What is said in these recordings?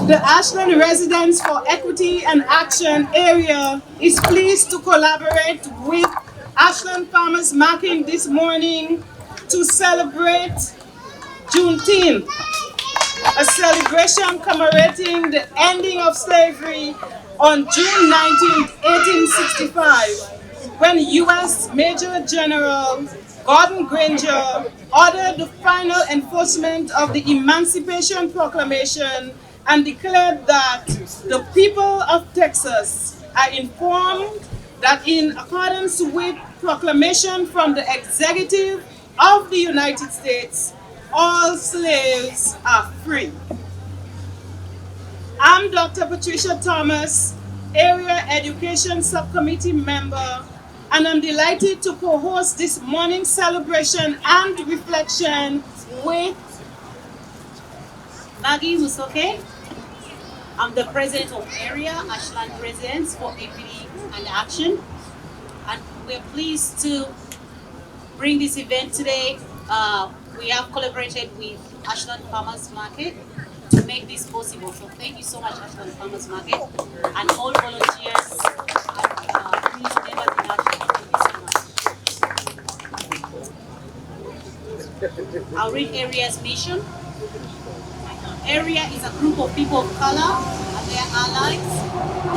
The Ashland Residents for Equity and Action area is pleased to collaborate with Ashland Farmers Market this morning to celebrate Juneteenth, a celebration commemorating the ending of slavery on June 19, 1865, when U.S. Major General Gordon Granger ordered the final enforcement of the Emancipation Proclamation and declared that the people of Texas are informed that in accordance with proclamation from the executive of the United States, all slaves are free. I'm Dr. Patricia Thomas, Area Education Subcommittee member, and I'm delighted to co-host this morning's celebration and reflection with Maggie Musoke. I'm the president of Area Ashland Residents for Equity and Action, and we're pleased to bring this event today. We have collaborated with Ashland Farmers Market to make this possible. So thank you so much, Ashland Farmers Market, and all volunteers and community members in Ashland. Thank you so much. I'll read Area's mission. Area is a group of people of color and their allies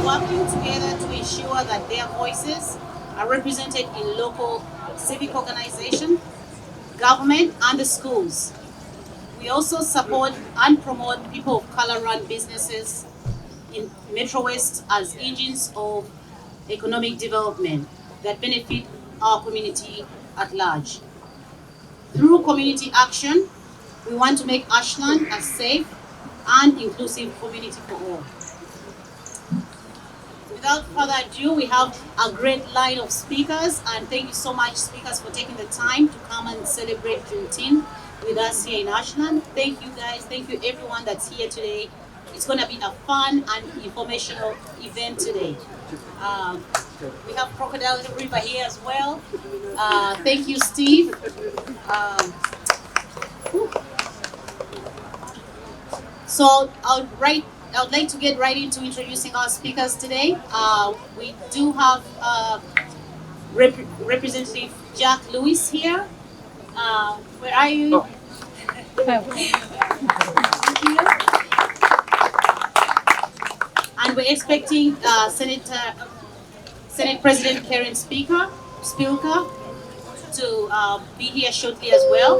working together to ensure that their voices are represented in local civic organizations, government, and the schools. We also support and promote people of color-run businesses in Metro West as engines of economic development that benefit our community at large. Through community action, we want to make Ashland a safe and inclusive community for all. Without further ado, we have a great line of speakers, and thank you so much, speakers, for taking the time to come and celebrate Juneteenth with us here in Ashland. Thank you guys, thank you everyone that's here today. It's going to be a fun and informational event today. We have Crocodile River here as well. Thank you, Steve. So I would like to get right into introducing our speakers today. We do have Representative Jack Lewis here. Where are you? And we're expecting Senate President Karen Spilka to be here shortly as well.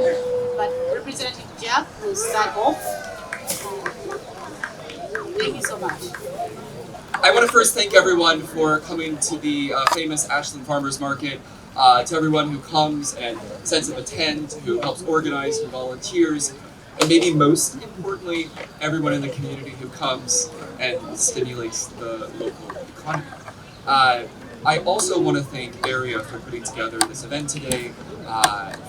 But Representative Jack will start off. Thank you so much. I want to first thank everyone for coming to the famous Ashland Farmers Market. To everyone who comes and sends up a tent, who helps organize, who volunteers, and maybe most importantly, everyone in the community who comes and stimulates the local economy. I also want to thank Area for putting together this event today,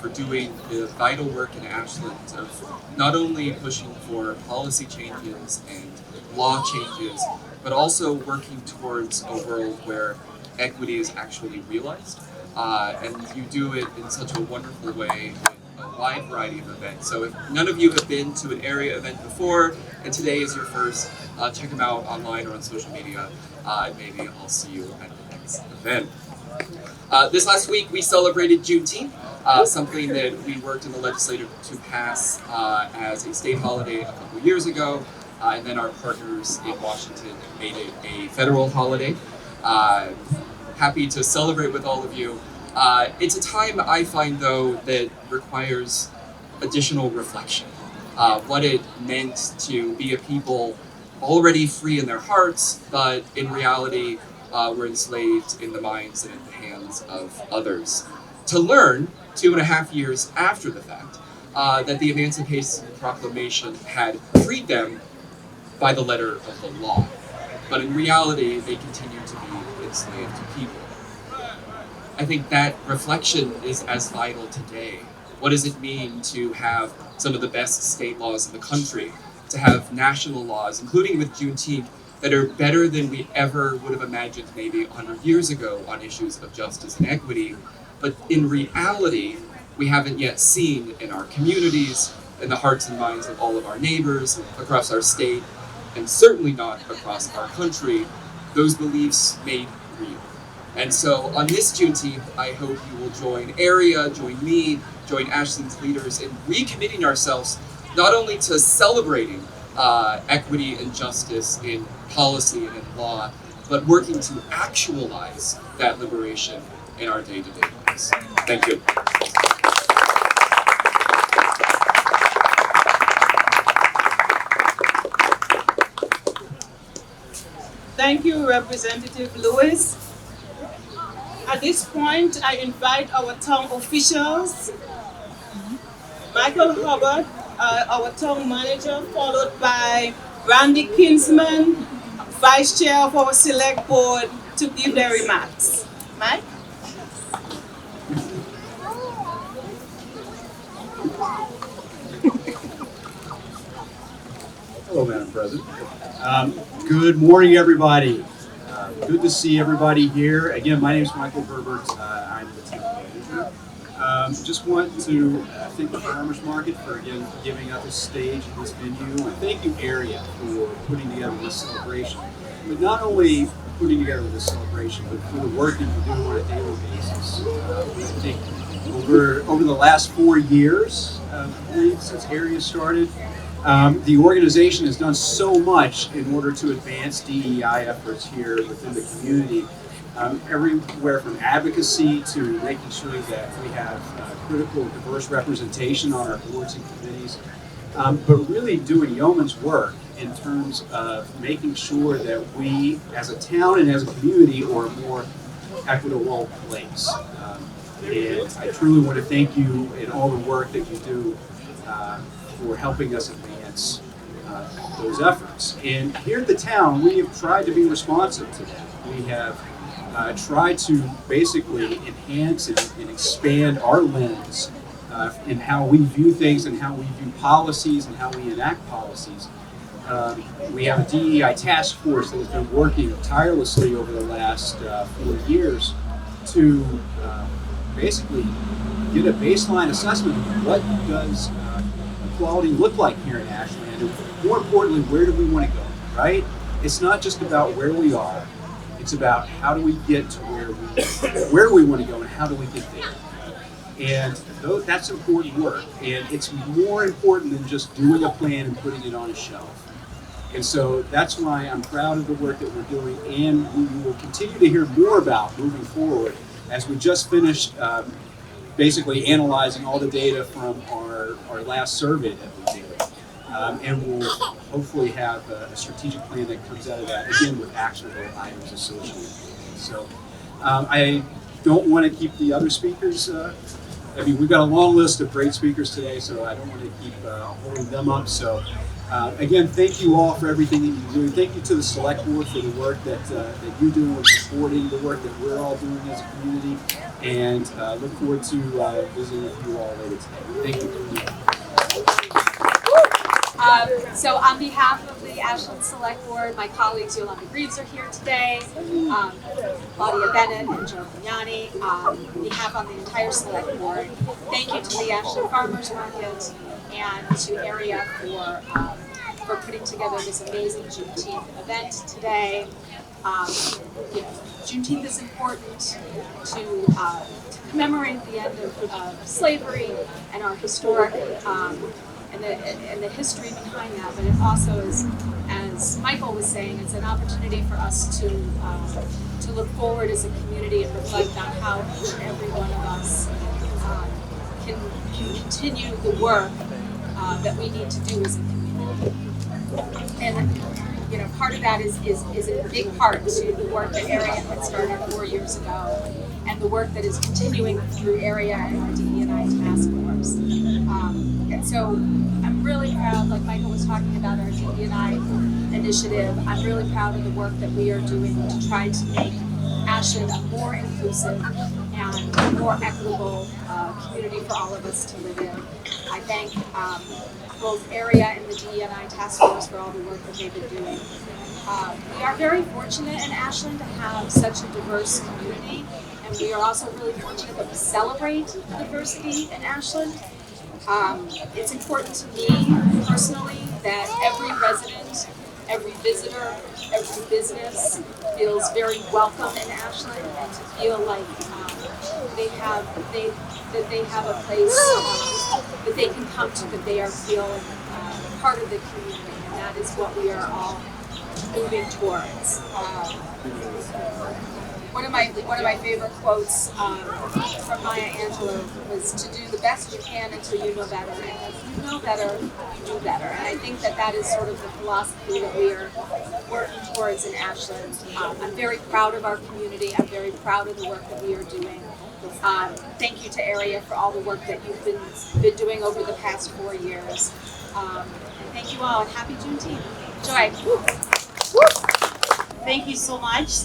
for doing the vital work in Ashland of not only pushing for policy changes and law changes, but also working towards a world where equity is actually realized. And you do it in such a wonderful way with a wide variety of events. So if none of you have been to an Area event before, and today is your first, check them out online or on social media, and maybe I'll see you at the next event. This last week we celebrated Juneteenth, something that we worked in the legislature to pass as a state holiday a couple of years ago, and then our partners in Washington made it a federal holiday. Happy to celebrate with all of you. It's a time I find, though, that requires additional reflection. What it meant to be a people already free in their hearts, but in reality were enslaved in the minds and in the hands of others. To learn, 2.5 years after the fact, that the Emancipation Proclamation had freed them by the letter of the law. But in reality, they continue to be enslaved people. I think that reflection is as vital today. What does it mean to have some of the best state laws in the country, to have national laws, including with Juneteenth, that are better than we ever would have imagined maybe 100 years ago on issues of justice and equity, but in reality, we haven't yet seen in our communities, in the hearts and minds of all of our neighbors across our state, and certainly not across our country, those beliefs made real. And so on this Juneteenth, I hope you will join area, join me, join Ashland's leaders in recommitting ourselves not only to celebrating equity and justice in policy and in law, but working to actualize that liberation in our day-to-day lives. Thank you. Thank you, Representative Lewis. At this point, I invite our town officials, Michael Hubbard, our town manager, followed by Randy Kinsman, Vice Chair of our Select Board, to give their remarks. Mike? Hello, Madam President. Good morning, everybody. Good to see everybody here. Again, my name is Michael Herbert. I'm the town manager. Just want to thank the Farmers Market for, again, giving us a stage at this venue. And thank you, Area, for putting together this celebration. But not only putting together this celebration, but for the work that you do on a daily basis. I think over the last 4 years, I believe, since Area started, the organization has done so much in order to advance DEI efforts here within the community, everywhere from advocacy to making sure that we have critical diverse representation on our boards and committees, but really doing yeoman's work in terms of making sure that we as a town and as a community are a more equitable place. And I truly want to thank you in all the work that you do for helping us advance those efforts. And here at the town, we have tried to be responsive to that. We have tried to basically enhance and expand our lens in how we view things and how we view policies and how we enact policies. We have a DEI task force that has been working tirelessly over the last 4 years to basically get a baseline assessment of what does equality look like here in Ashland, and more importantly, where do we want to go, right? It's not just about where we are, it's about how do we get to where do we want to go and how do we get there. And that's important work, and it's more important than just doing a plan and putting it on a shelf. And so that's why I'm proud of the work that we're doing, and we will continue to hear more about moving forward as we just finished basically analyzing all the data from our last survey that we did. And we'll hopefully have a strategic plan that comes out of that, again, with actionable items associated with it. So I don't want to keep the other speakers, I mean, we've got a long list of great speakers today, so I don't want to keep holding them up. So again, thank you all for everything that you do. Thank you to the Select Board for the work that you do in supporting the work that we're all doing as a community. And look forward to visiting with you all later today. Thank you. So on behalf of the Ashland Select Board, my colleagues Yolanda Greaves are here today, Claudia Bennett and Joe Vignani. On behalf of the entire Select Board, thank you to the Ashland Farmers Market and to Area for putting together this amazing Juneteenth event today. Juneteenth is important to commemorate the end of slavery and our historic and the history behind that, but it also is, as Michael was saying, it's an opportunity for us to look forward as a community and reflect on how each and every one of us can continue the work that we need to do as a community. And part of that is a big part to the work that Area had started 4 years ago, and the work that is continuing through Area and our DE&I task force. And so I'm really proud, like Michael was talking about our DE&I initiative, I'm really proud of the work that we are doing to try to make Ashland a more inclusive and more equitable community for all of us to live in. I thank both Area and the DE&I task force for all the work that they've been doing. We are very fortunate in Ashland to have such a diverse community, and we are also really fortunate that we celebrate diversity in Ashland. It's important to me personally that every resident every visitor, every business feels very welcome in Ashland, and to feel like they have a place that they can come to, that they are feeling part of the community, and that is what we are all moving towards. One of my favorite quotes from Maya Angelou was to do the best you can until you know better, and if you know better, you do better. And I think that is sort of the philosophy that we are working towards in Ashland. I'm very proud of our community. I'm very proud of the work that we are doing. Thank you to Area for all the work that you've been doing over the past 4 years. And thank you all, and happy Juneteenth. Joy. Thank you so much.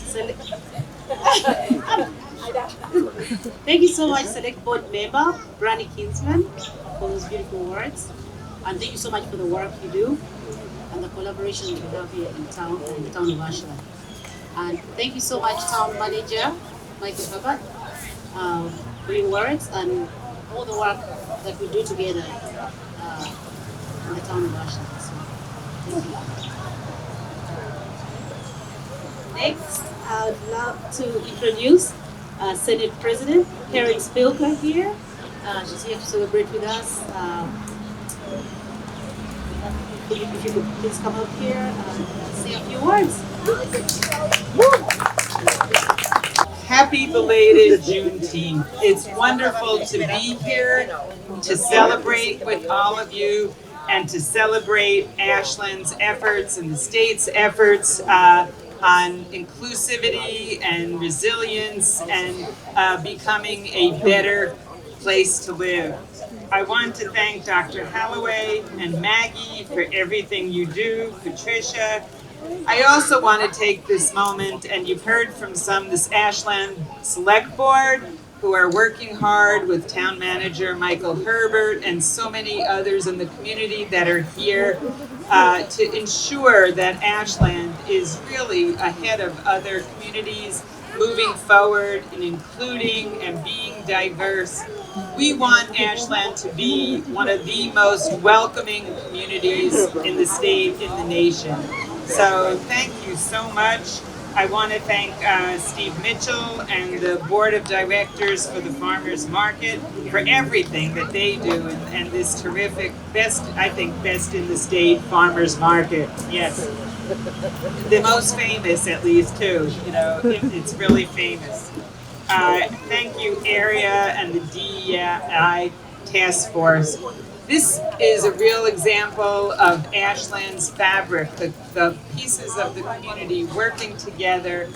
Thank you so much, Select Board Member Brandy Kinsman, for those beautiful words. And thank you so much for the work you do and the collaboration we have here in town, in the town of Ashland. And thank you so much, Town Manager Michael Herbert, for your words and all the work that we do together in the town of Ashland. So, thank you. Next, I would love to introduce Senate President Karen Spilker here. She's here to celebrate with us. If you could please come up here and say a few words. Happy belated Juneteenth. It's wonderful to be here to celebrate with all of you and to celebrate Ashland's efforts and the state's efforts on inclusivity and resilience and becoming a better place to live. I want to thank Dr. Holloway and Maggie for everything you do, Patricia. I also want to take this moment, and you've heard from this Ashland Select Board who are working hard with Town Manager Michael Herbert and so many others in the community that are here to ensure that Ashland is really ahead of other communities, moving forward and including and being diverse. We want Ashland to be one of the most welcoming communities in the state, in the nation. So thank you so much. I want to thank Steve Mitchell and the Board of Directors for the Farmers Market for everything that they do and this terrific, best in the state Farmers Market. Yes. The most famous, at least, too. You know, it's really famous. Thank you, Area and the DEI Task Force. This is a real example of Ashland's fabric, the pieces of the community working together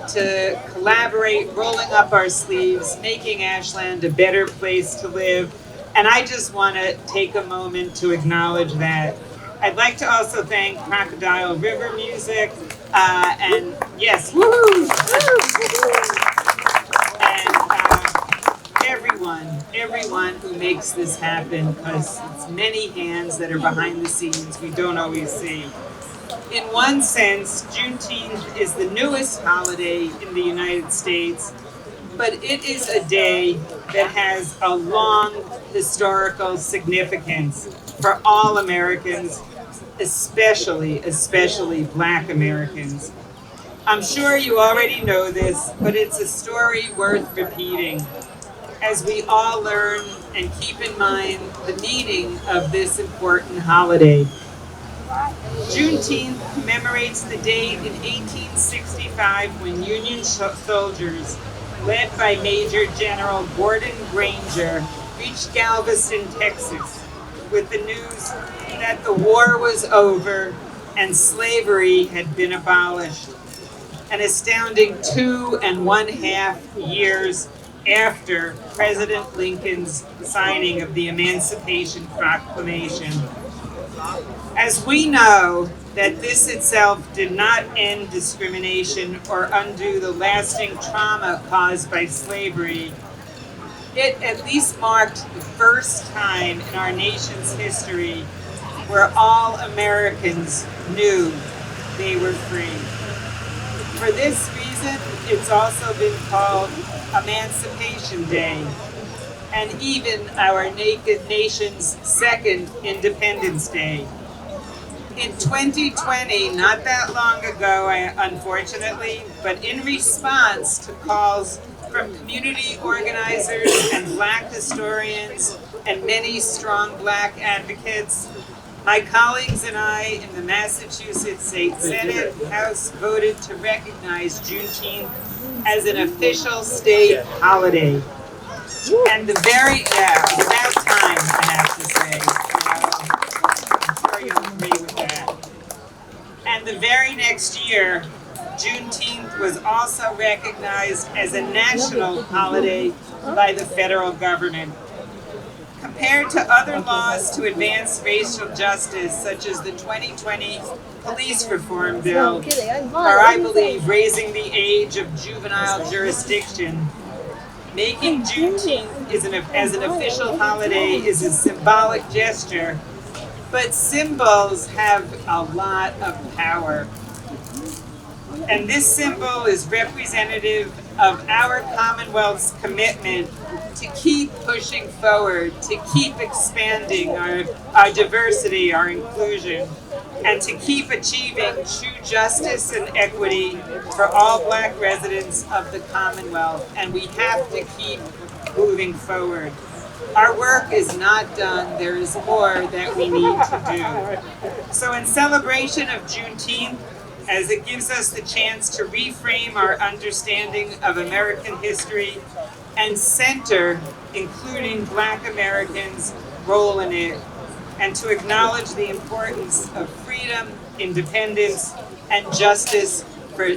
to collaborate, rolling up our sleeves, making Ashland a better place to live. And I just want to take a moment to acknowledge that. I'd like to also thank Crocodile River Music, and yes, woohoo! And everyone who makes this happen, because it's many hands that are behind the scenes we don't always see. In one sense, Juneteenth is the newest holiday in the United States, but it is a day that has a long historical significance for all Americans, especially Black Americans. I'm sure you already know this, but it's a story worth repeating as we all learn and keep in mind the meaning of this important holiday. Juneteenth commemorates the date in 1865 when Union soldiers, led by Major General Gordon Granger, reached Galveston, Texas, with the news that the war was over and slavery had been abolished. An astounding 2.5 years after President Lincoln's signing of the Emancipation Proclamation. As we know that this itself did not end discrimination or undo the lasting trauma caused by slavery, it at least marked the first time in our nation's history where all Americans knew they were free. For this reason, it's also been called Emancipation Day, and even our nation's second Independence Day. In 2020, not that long ago, unfortunately, but in response to calls from community organizers and Black historians and many strong Black advocates, my colleagues and I in the Massachusetts State Senate House voted to recognize Juneteenth as an official state holiday. And it's about time, I have to say. I'm sure you'll agree with that. And the very next year, Juneteenth was also recognized as a national holiday by the federal government. Compared to other laws to advance racial justice, such as the 2020 Police Reform Bill, or I believe raising the age of juvenile jurisdiction, making Juneteenth as an official holiday is a symbolic gesture, but symbols have a lot of power. And this symbol is representative of our Commonwealth's commitment to keep pushing forward, to keep expanding our diversity, our inclusion, and to keep achieving true justice and equity for all Black residents of the Commonwealth. And we have to keep moving forward. Our work is not done. There is more that we need to do. So in celebration of Juneteenth, as it gives us the chance to reframe our understanding of American history and center including Black Americans' role in it, and to acknowledge the importance of freedom, independence, and justice for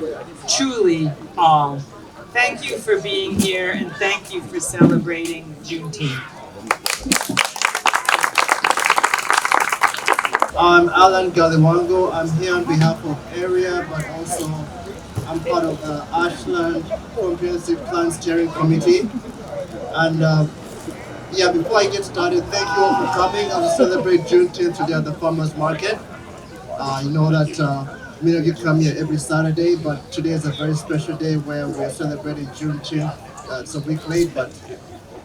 truly all. Thank you for being here, and thank you for celebrating Juneteenth. I'm Alan Galiwango. I'm here on behalf of area, but also I'm part of the Ashland Comprehensive Plan Steering Committee. And before I get started, thank you all for coming. I will celebrate Juneteenth today at the Farmers Market. You know that many of you come here every Saturday, but today is a very special day where we're celebrating Juneteenth. It's a week late, but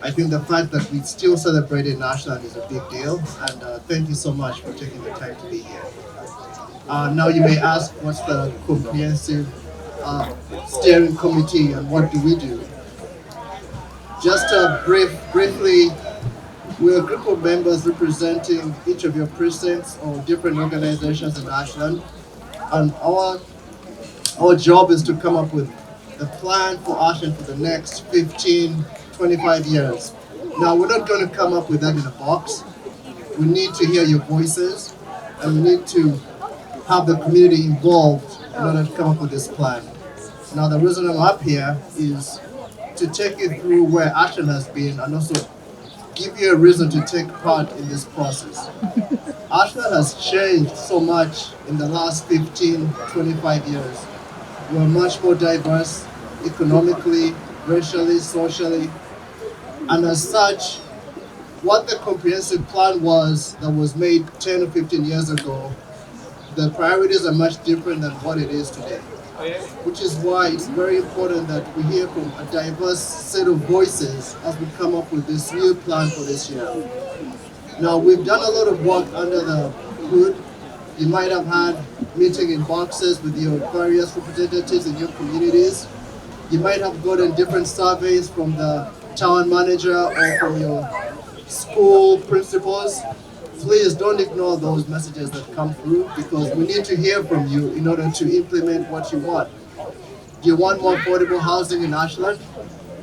I think the fact that we still celebrate in Ashland is a big deal, and thank you so much for taking the time to be here. Now you may ask, what's the Comprehensive Steering Committee and what do we do? Just briefly, we're a group of members representing each of your precincts or different organizations in Ashland, and our job is to come up with the plan for Ashland for the next 15, 25 years. Now, we're not going to come up with that in a box. We need to hear your voices, and we need to have the community involved in order to come up with this plan. Now, the reason I'm up here is to take you through where Ashland has been and also give you a reason to take part in this process. Ashland has changed so much in the last 15, 25 years. We're much more diverse economically, racially, socially, and as such, what the comprehensive plan was that was made 10 or 15 years ago, the priorities are much different than what it is today. Which is why it's very important that we hear from a diverse set of voices as we come up with this new plan for this year. Now, we've done a lot of work under the hood. You might have had meeting in boxes with your various representatives in your communities. You might have gotten different surveys from the town manager or from your school principals. Please don't ignore those messages that come through, because we need to hear from you in order to implement what you want. Do you want more affordable housing in Ashland?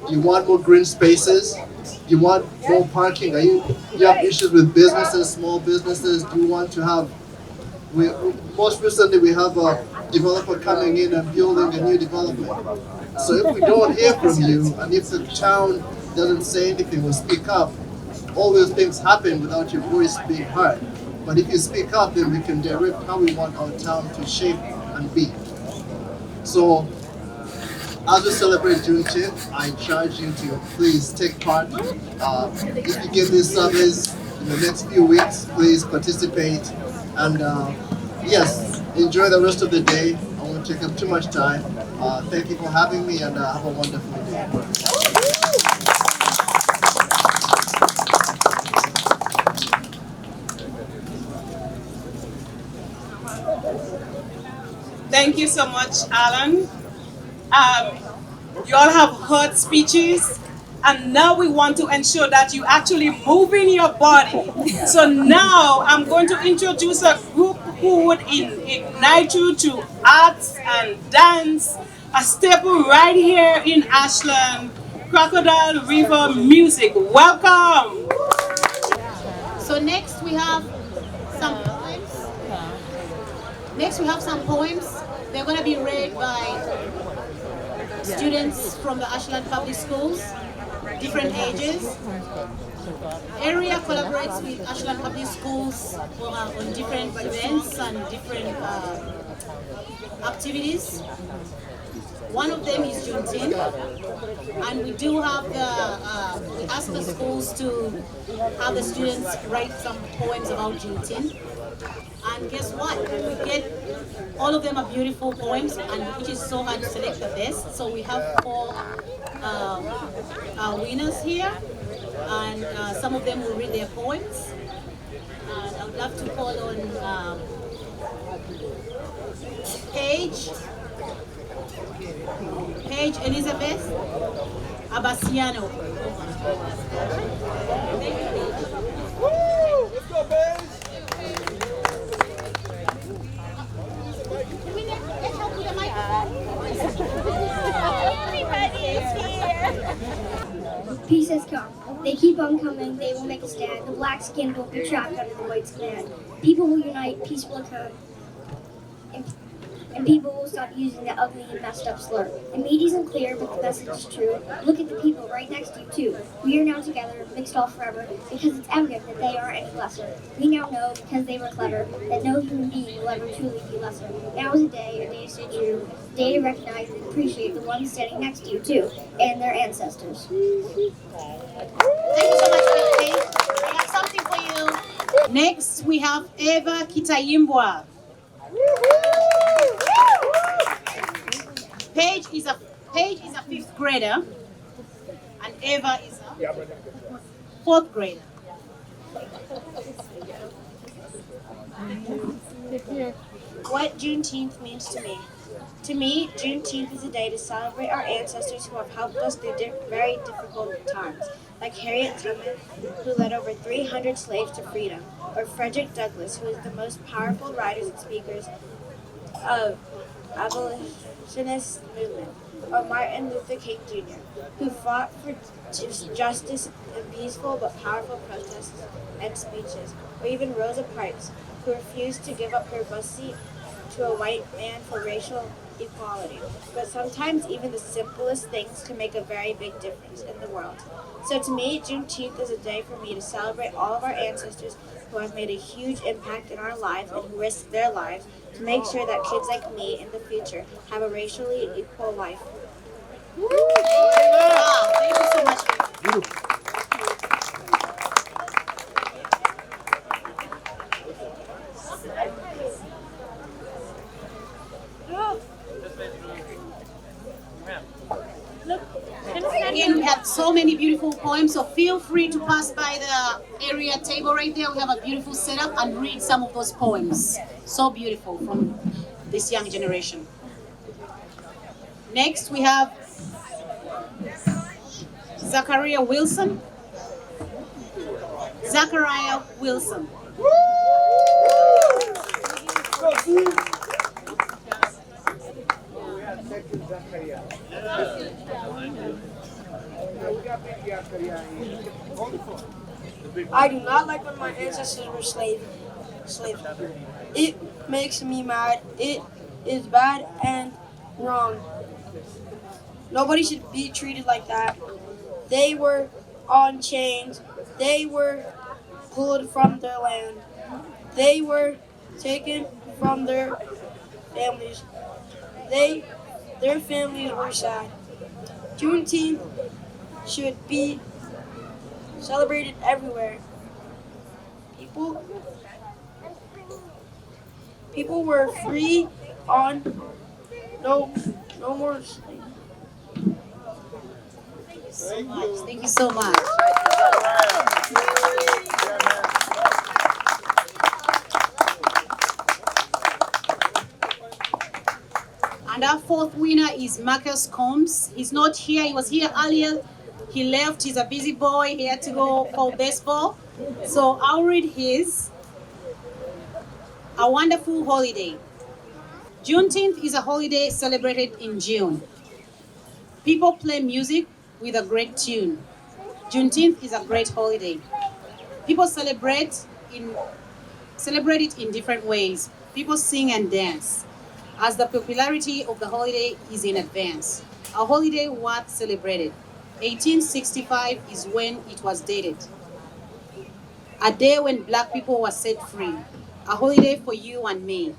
Do you want more green spaces? Do you want more parking? Do you have issues with businesses, small businesses? Do you want to have, most recently we have a developer coming in and building a new development. So if we don't hear from you, and if the town doesn't say anything or speak up, all those things happen without your voice being heard. But if you speak up, then we can direct how we want our town to shape and be. So, as we celebrate Juneteenth, I charge you to please take part. If you get these surveys in the next few weeks, please participate. And yes, enjoy the rest of the day. I won't take up too much time. Thank you for having me, and have a wonderful day. Thank you so much, Alan. You all have heard speeches, and now we want to ensure that you actually move in your body. So now I'm going to introduce a group who would ignite you to arts and dance, a staple right here in Ashland, Crocodile River Music. Welcome! So next we have some poems. They're going to be read by students from the Ashland Public Schools, different ages. Area collaborates with Ashland Public Schools on different events and different activities. One of them is Juneteenth, and we do have we ask the schools to have the students write some poems about Juneteenth. And guess what? All of them are beautiful poems, and which is so hard to select the best. So we have 4 winners here, and some of them will read their poems. And I would love to call on Paige Elizabeth Abasiano. Let's go, Paige! Peace has come. They keep on coming. They will make a stand. The black skin will be trapped under the white's command. People will unite. Peace will occur. And people will stop using the ugly and messed up slur. The meat isn't clear, but the message is true. Look at the people right next to you, too. We are now together, mixed all forever, because it's evident that they aren't any lesser. We now know, because they were clever, that no human being will ever truly be lesser. Now is a day to stay true, a day to recognize and appreciate the ones standing next to you, too, and their ancestors. Thank you so much, Paige. I have something for you. Next, we have Eva Kitayimbwa. Paige is a 5th grader, and Eva is a 4th grader. What Juneteenth means to me. To me, Juneteenth is a day to celebrate our ancestors who have helped us through very difficult times, like Harriet Tubman, who led over 300 slaves to freedom, or Frederick Douglass, who is the most powerful writers and speakers of abolitionist movement, or Martin Luther King Jr., who fought for justice in peaceful but powerful protests and speeches, or even Rosa Parks, who refused to give up her bus seat to a white man for racial equality. But sometimes even the simplest things can make a very big difference in the world. So to me, Juneteenth is a day for me to celebrate all of our ancestors who have made a huge impact in our lives and who risked their lives to make sure that kids like me in the future have a racially equal life. Wow, thank you so much. Again, we have so many beautiful poems, so feel free to pass by the area table right there. We have a beautiful setup and read some of those poems. So beautiful from this young generation. Next, we have Zachariah Wilson. Zachariah Wilson. I do not like when my ancestors were slaves. It makes me mad. It is bad and wrong. Nobody should be treated like that. They were on chains. They were pulled from their land. They were taken from their families. Their families were sad. Juneteenth should be celebrated everywhere. People were free on no more slavery. Thank you so much. And our fourth winner is Marcus Combs. He's not here. He was here earlier. He left. He's a busy boy. He had to go for baseball. So I'll read his. A wonderful holiday. Juneteenth is a holiday celebrated in June. People play music with a great tune. Juneteenth is a great holiday. People celebrate it in different ways. People sing and dance, as the popularity of the holiday is in advance. A holiday worth celebrated. 1865 is when it was dated. A day when black people were set free. A holiday for you and me.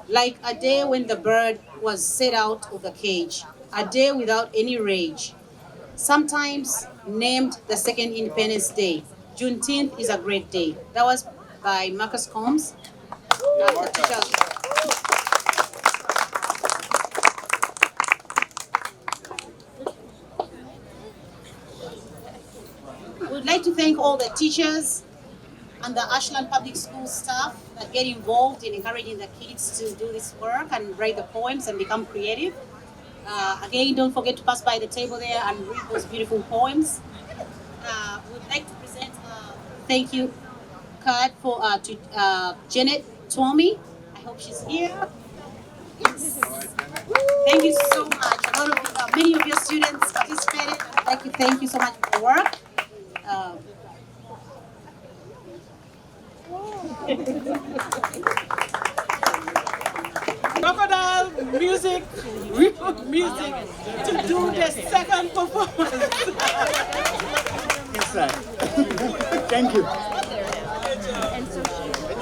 Like a day when the bird was set out of the cage. A day without any rage. Sometimes named the second Independence Day. Juneteenth is a great day. That was by Marcus Combs. We'd like to thank all the teachers and the Ashland Public School staff that get involved in encouraging the kids to do this work and write the poems and become creative. Again, don't forget to pass by the table there and read those beautiful poems. We'd like to present a thank you card to Janet Twomey. I hope she's here. Yes. Thank you so much. Many of your students participated. I'd like to thank you so much for the work. Crocodile music to do the second performance. Yes, sir. Thank you. And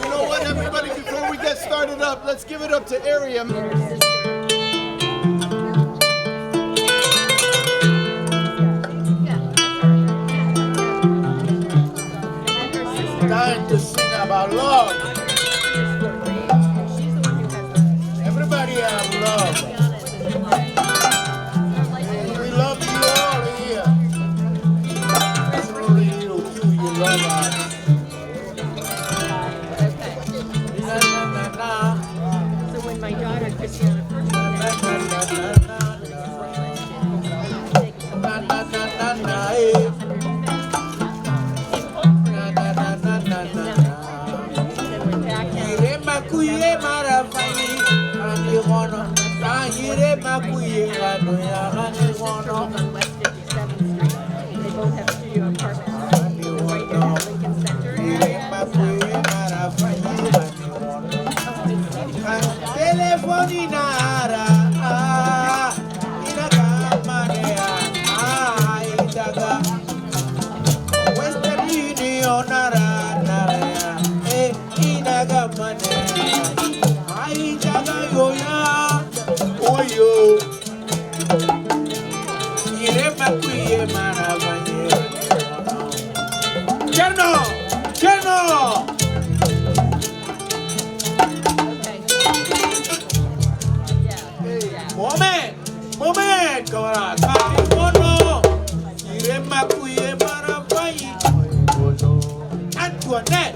you know what, everybody, before we get started up, let's give it up to Area. Time to sing about love. Everybody have love. We love you all here. Only you too, you love us. So when my daughter Christiana on West 57th Street. They both have studio apartments right there at Lincoln Center. Moment, come on. Antoinette.